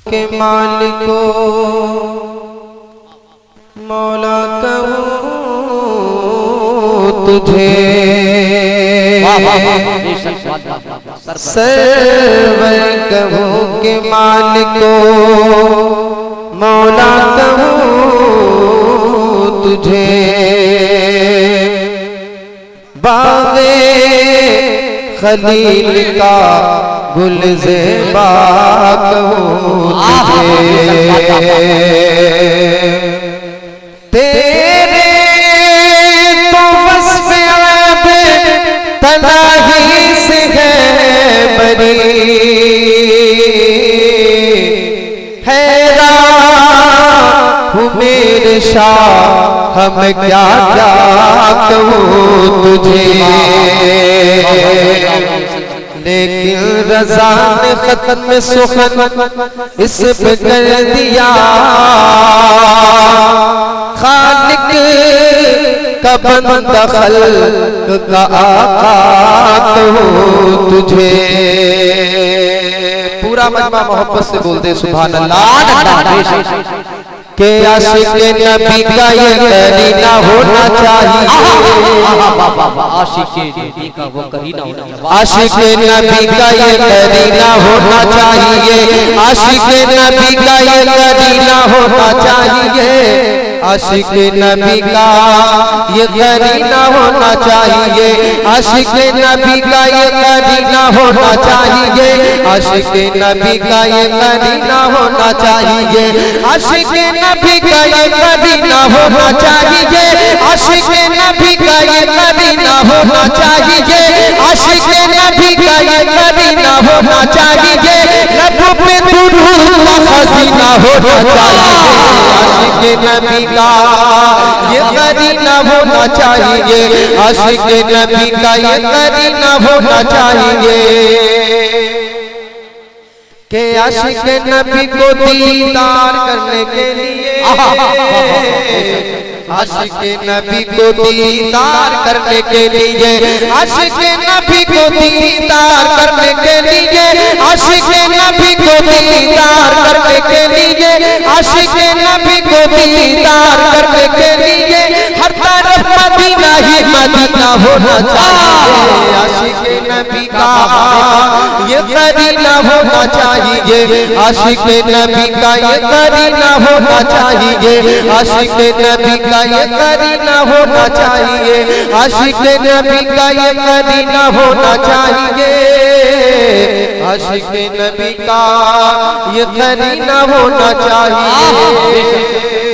के मालिको मौला कहूँ तुझे, सर्वर कहूँ के मालिको मौला कहूँ तुझे, बाग़े खलील का गुलज़ेबा कहूँ तुझे, तेरे तो वस्फ़ ऐब तनाही से है बरी, हैरान हूँ मेरे शाह हम क्या क्या कहूँ तुझे, लेकिन रज़ा ने ख़त्म में सुखन इस पे कर दिया, खालिक का बंदा खल्क़ का आका कहूँ तुझे। पूरा मजमा मोहब्बत से बोल दे सुभान अल्लाह। के आशिक नबी का ये करीना होना चाहिए, आशिक नबी का वो करीना होना चाहिए, आशिक नबी का ये करीना होना चाहिए, आशिक नबी का ये करीना होना चाहिए, आशिक नबी का ये करीना होना चाहिए, आशिक नबी का ये करीना होना चाहिए, आशिक नबी का ये करीना होना चाहिए, आशिक नबी का ये करीना होना चाहिए, आशिक नबी का ये करीना होना चाहिए, आशिक नबी का ये करीना होना चाहिए, लबों पे दुरूद का खज़ीना होना चाहिए, आशिक नबी का ये करीना होना चाहिए, आशिक नबी का ये करीना होना चाहिए, के आशिक नबी को दीदार करने के लिए, आशिक नबी को दीदार करने के लिए, आशिक नबी को दीदार करने के लिए, आशिक नबी को दीदार करने के लिए, आशिक नबी को दीदार करने के लिए हर तरफ मदीना ही मदीना होना चाहिए, आशिक नबी का ये करीना होना चाहिए, आशिक नबी का ये करीना होना चाहिए, आशिक नबी का ये करीना होना चाहिए, आशिक नबी का ये करीना होना चाहिए, आशिक नबी का ये करीना होना चाहिए।